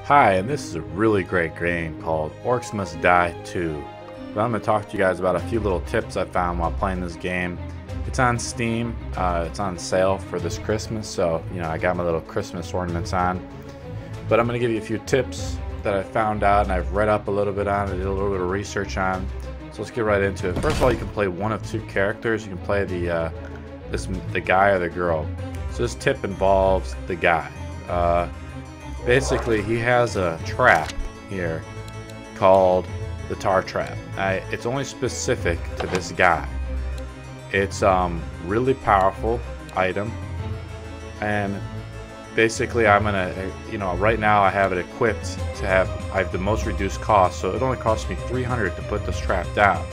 Hi, and this is a really great game called Orcs Must Die 2. But I'm going to talk to you guys about a few little tips I found while playing this game. It's on Steam, it's on sale for this Christmas, so I got my little Christmas ornaments on. But I'm going to give you a few tips that I found out and I've read up a little bit on, I did a little bit of research on. So let's get right into it. First of all, you can play one of two characters. You can play the guy or the girl. So this tip involves the guy. Basically, he has a trap here called the tar trap. It's only specific to this guy. It's really powerful item, and basically I'm gonna, right now I have it equipped to I have the most reduced cost, so it only costs me 300 to put this trap down.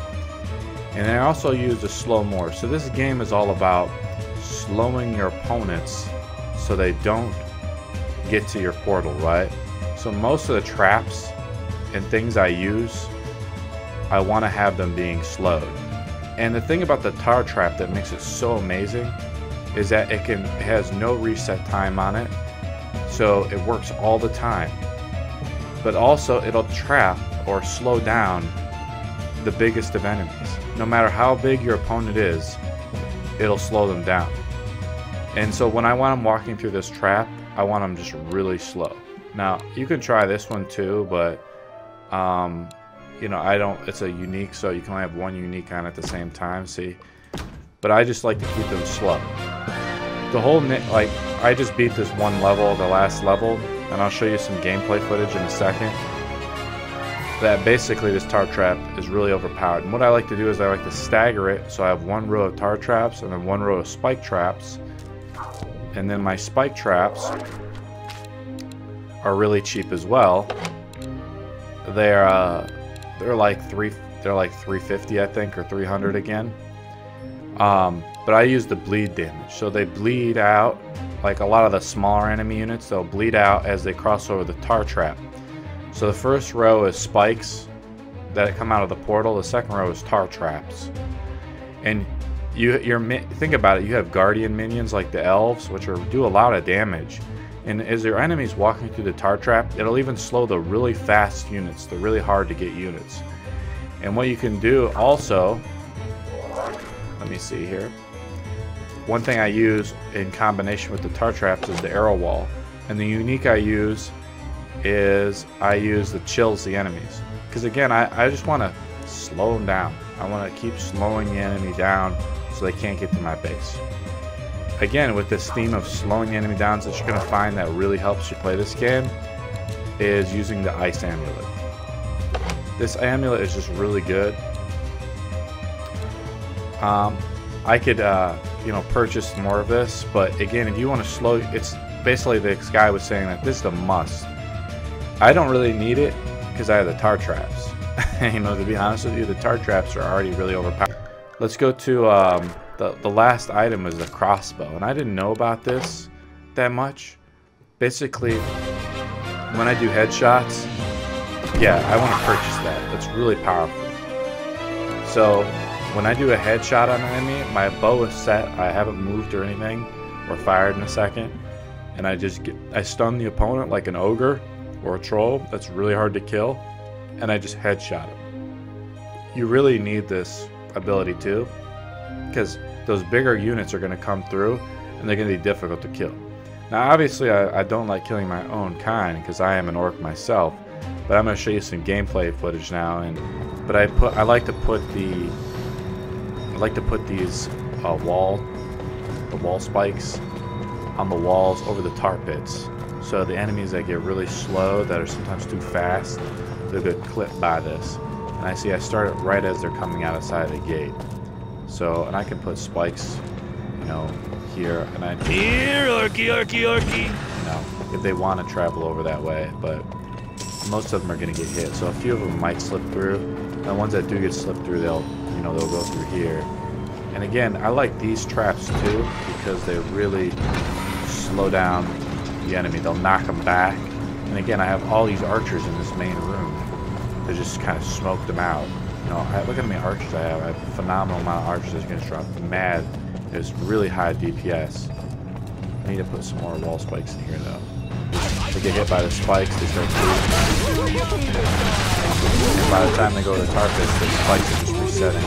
And I also use the slow more. So this game is all about slowing your opponents so they don't get to your portal, right? So most of the traps and things I use, I want to have them being slowed. And the thing about the tar trap that makes it so amazing is that it has no reset time on it, so it works all the time. But also it'll trap or slow down the biggest of enemies. No matter how big your opponent is, it'll slow them down. And so when I want them walking through this trap, I want them just really slow. Now you can try this one too, but it's a unique, so you can only have one unique on at the same time, see? But I just like to keep them slow. The whole, I just beat this one level, the last level, and I'll show you some gameplay footage in a second. That basically this tar trap is really overpowered. And what I like to do is I like to stagger it, so I have one row of tar traps and then one row of spike traps. And then my spike traps are really cheap as well. They're like 350, I think, or 300 again. But I use the bleed damage, so they bleed out. Like a lot of the smaller enemy units, they'll bleed out as they cross over the tar trap. So the first row is spikes that come out of the portal. The second row is tar traps. And think about it. You have guardian minions like the elves, which do a lot of damage. And as your enemy's walking through the tar trap, it'll even slow the really fast units, the really hard to get units. And what you can do also, let me see here. One thing I use in combination with the tar traps is the arrow wall. And the unique I use is I use the chills the enemies. Because again, I just want to slow them down. I want to keep slowing the enemy down so they can't get to my base. Again, with this theme of slowing the enemy down, that you're going to find that really helps you play this game is using the ice amulet. This amulet is just really good. I could purchase more of this, but again, if you want to slow, it's basically, this guy was saying that this is a must. I don't really need it because I have the tar traps. To be honest with you, the tar traps are already really overpowered. Let's go to the last item is the crossbow, and I didn't know about this that much. Basically, when I do headshots, I want to purchase that. That's really powerful. So when I do a headshot on an enemy, my bow is set. I haven't moved or anything or fired in a second, and I stun the opponent like an ogre or a troll that's really hard to kill, and I just headshot him. You really need this ability too, because those bigger units are going to come through and they're going to be difficult to kill. Now obviously I don't like killing my own kind because I am an orc myself, but I'm going to show you some gameplay footage now. But I like to put these wall spikes on the walls over the tar pits, so the enemies that get really slow, that are sometimes too fast, they'll get clipped by this. And I start it right as they're coming outside the gate. So, and I can put spikes, here, and here, orky, if they want to travel over that way, but most of them are going to get hit. So a few of them might slip through. And the ones that do get slipped through, they'll go through here. And again, I like these traps too because they really slow down the enemy. They'll knock them back. And again, I have all these archers in this main room to just kind of smoke them out. Look at how many archers I have. I have a phenomenal amount of archers that's going to drop mad. It's really high DPS. I need to put some more wall spikes in here though. they get hit by the spikes, they start bleeding. And by the time they go to the tar pits, the spikes are just resetting.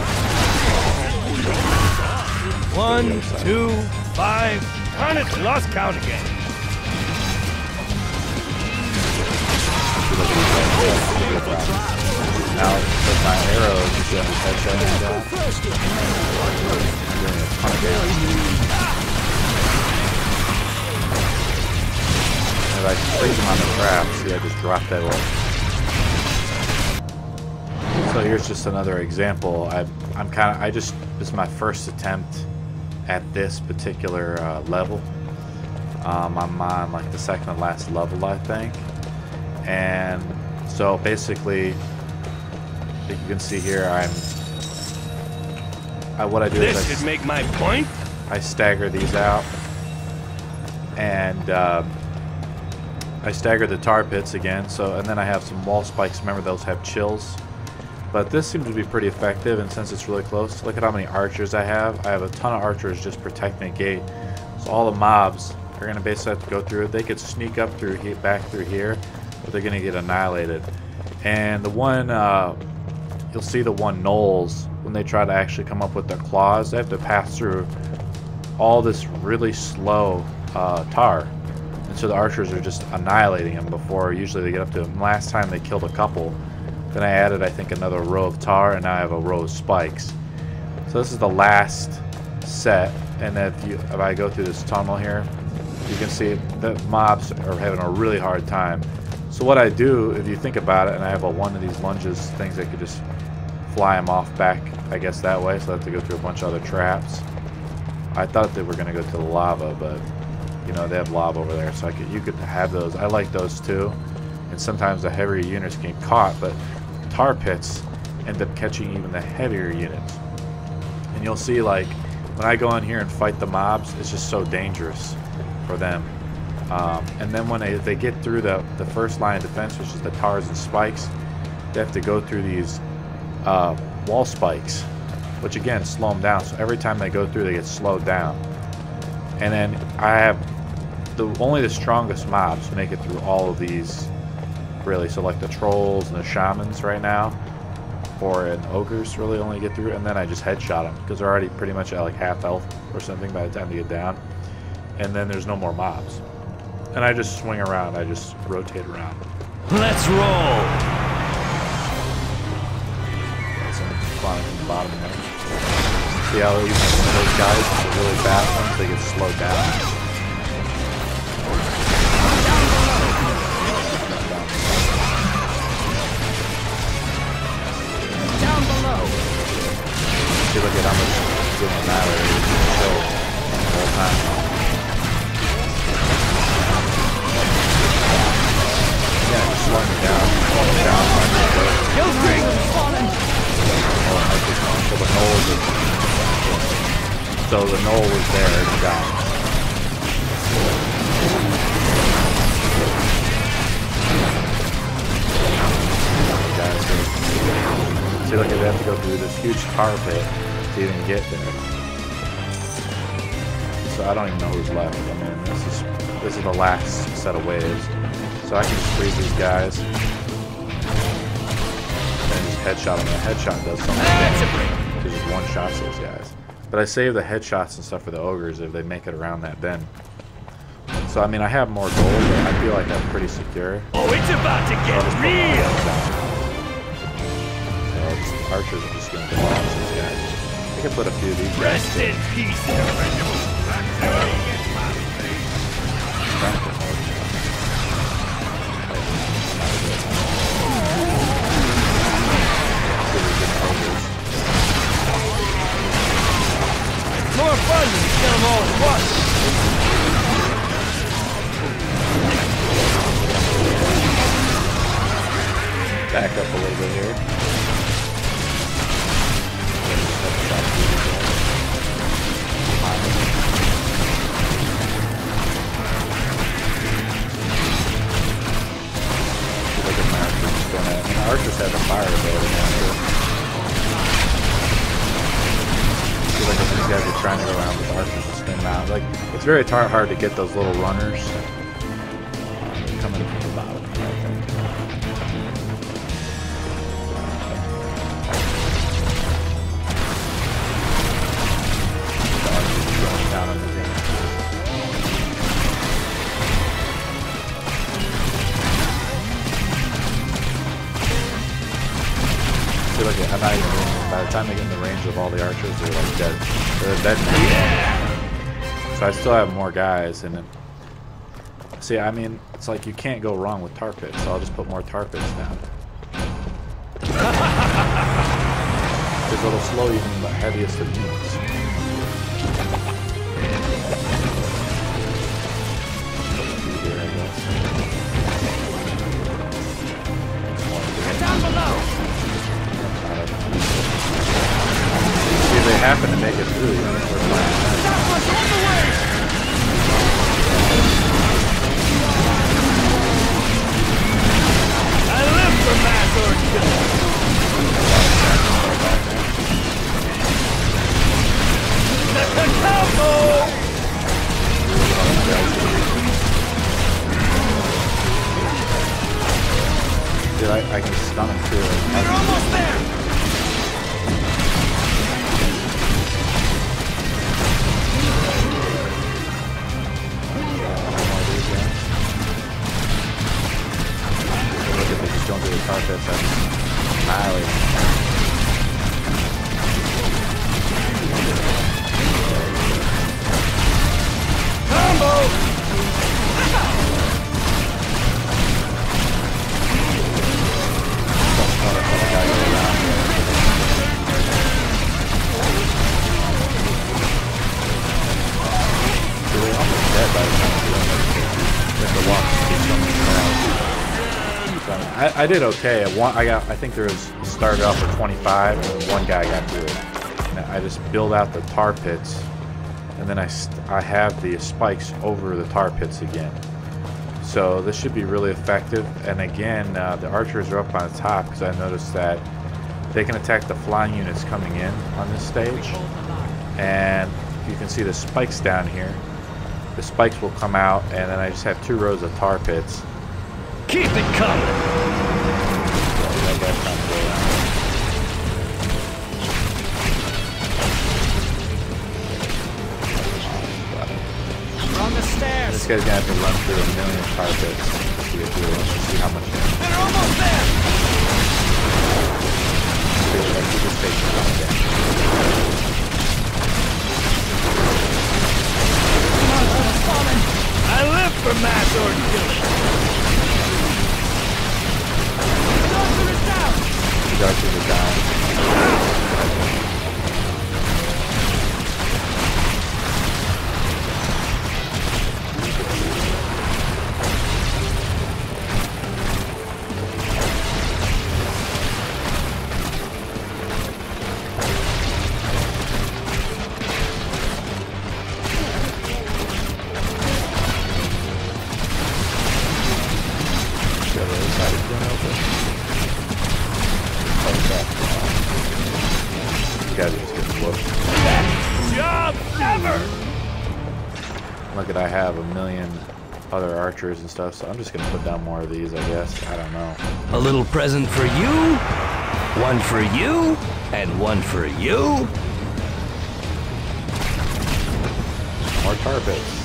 1, 2, 5. Darn it, lost count again. Now, with my arrows, you see how headshot and that. I'm doing a ton of damage. And if I freeze them on the trap, see, I just dropped that one. So here's just another example. This is my first attempt at this particular level. I'm on like the second to last level, I think. And so basically, you can see here, what I do is this should make my point. I stagger these out, and I stagger the tar pits again. So, and then I have some wall spikes. Remember, those have chills. But this seems to be pretty effective, and since it's really close, look at how many archers I have. I have a ton of archers just protecting the gate. So all the mobs are going to basically have to go through it. They could sneak up through here, back through here, but they're going to get annihilated. And the one, you'll see the one gnolls, when they try to actually come up with their claws, they have to pass through all this really slow tar. And so the archers are just annihilating them before usually they get up to them. Last time they killed a couple. Then I added, I think, another row of tar, and now I have a row of spikes. So this is the last set, and if I go through this tunnel here, you can see the mobs are having a really hard time. So what I do, if you think about it, and I have one of these lunges, things that could just fly them off back, I guess, that way, so I have to go through a bunch of other traps. I thought they were going to go to the lava, but, you know, they have lava over there, so you could have those. I like those too, and sometimes the heavier units get caught, but tar pits end up catching even the heavier units. And you'll see, like, when I go in here and fight the mobs, it's just so dangerous for them. And then when they get through the first line of defense, which is the tars and spikes, they have to go through these wall spikes, which again slow them down. So every time they go through, they get slowed down. And then I have only the strongest mobs make it through all of these, really. So like the trolls and the shamans right now, and ogres really only get through, and then I just headshot them because they're already pretty much at like half health or something by the time they get down. And then there's no more mobs. And I just swing around, I just rotate around. Let's roll! Some climbing from the bottom there. See how even some of those guys, the really fast ones, they get slowed down. Down below. See, look at how much is getting annihilated. So, the whole time. Yeah, just slowing it down. Slowing it down. Kill streak! So the knoll was there, it's down. See, look, they have to go through this huge tar pit to even get there. So I don't even know who's left. I mean, this is the last set of waves. So I can just freeze these guys and just headshot them. The headshot does something. Because just one shots those guys. But I save the headshots and stuff for the ogres if they make it around that bend. So I mean, I have more gold, but I feel like I'm pretty secure. Oh, it's about to get real! So archers are just going to demolish these guys. I can put a few of these guys. Rest in peace, more fun when you kill them all at once! Back up a little bit here. Look at my archers going at. I mean, archers have a fire ability now too. Like if these guys are trying to go around with archers and spin them out. Like, it's very hard to get those little runners coming See, look, I'm not even, by the time they get in the range of all the archers, they're like dead. They're dead now. So I still have more guys, and then, see, I mean, it's like you can't go wrong with tar pits, so I'll just put more tar pits down. Because it'll slow even the heaviest of units. Here, I guess. Down below. See, they happen to make it through. You know, I live for mass orc killing. Combo! Dude, I can stun him too. They're almost there! Look, if they just don't do the carpets, that's annihilate. Combo! I did okay. I think there was started off with 25, and one guy got through it. And I just build out the tar pits, and then I have the spikes over the tar pits again. So this should be really effective. And again, the archers are up on the top because I noticed that they can attack the flying units coming in on this stage. And you can see the spikes down here. The spikes will come out, and then I just have 2 rows of tar pits. Keep it coming! We're on the stairs! This guy's gonna have to run through 1,000,000 tar pits to get through. Let's just see how much damage. They're almost there! Like, he just takes a lot of damage. I live for mass orc killing! Doctor is down! The archers are down. Look at, I have 1,000,000 other archers and stuff, so I'm just gonna put down more of these, I guess. I don't know. A little present for you, one for you, and one for you. More tar pits.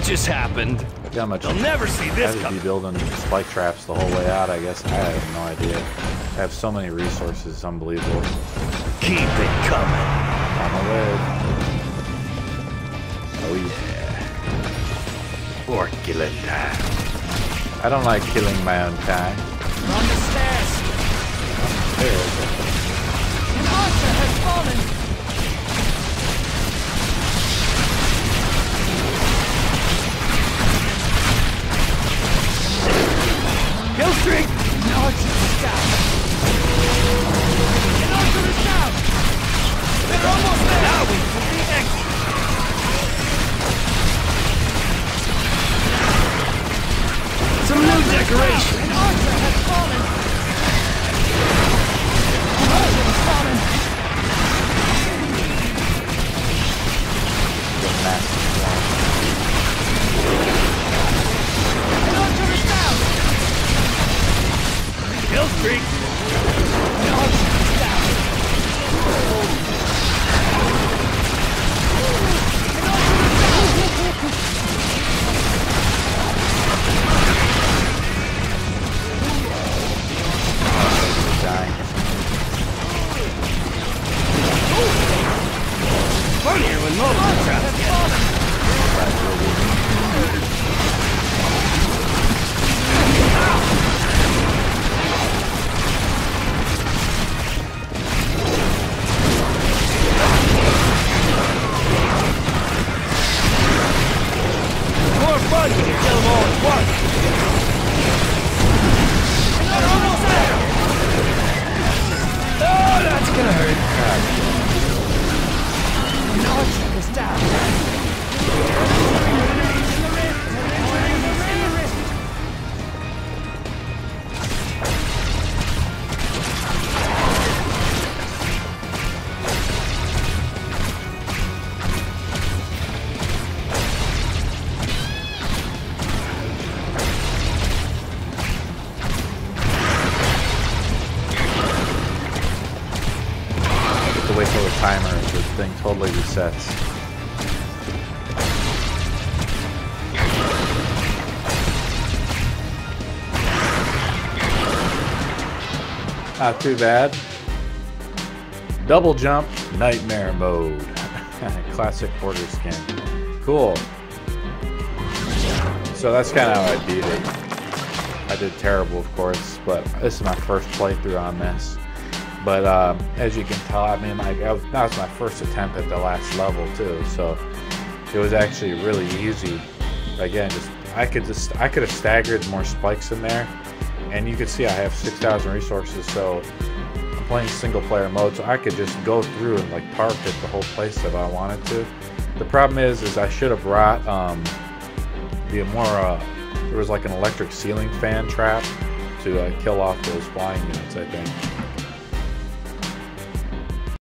Just happened. Look how much They'll never see this I coming. be building spike traps the whole way out, I guess. I have no idea. I have so many resources, it's unbelievable. Keep it coming. On the way. Oh yeah. Orc killing time. I don't like killing my own kind. On the stairs. An archer has fallen. Kill streak! An archer is down. An archer is down. They're almost there. Now we can be next. Some new decoration. An archer has fallen. An archer has fallen. An archer is down. Kill streak. An archer is down. Funnier when mobile traps get more fun when you kill them all at once. They're almost there. Oh, that's gonna hurt. An archer is down. Wait till the timer, this thing totally resets. Not too bad. Double jump, nightmare mode. Classic border skin. Cool. So that's kind of how I beat it. I did terrible, of course, but this is my first playthrough on this. But as you can tell, I mean, like that was my first attempt at the last level too, so it was actually really easy. Again, I could have staggered more spikes in there, and you can see I have 6,000 resources, so I'm playing single player mode, so I could just go through and like target the whole place if I wanted to. The problem is I should have brought there was like an electric ceiling fan trap to kill off those flying units, I think.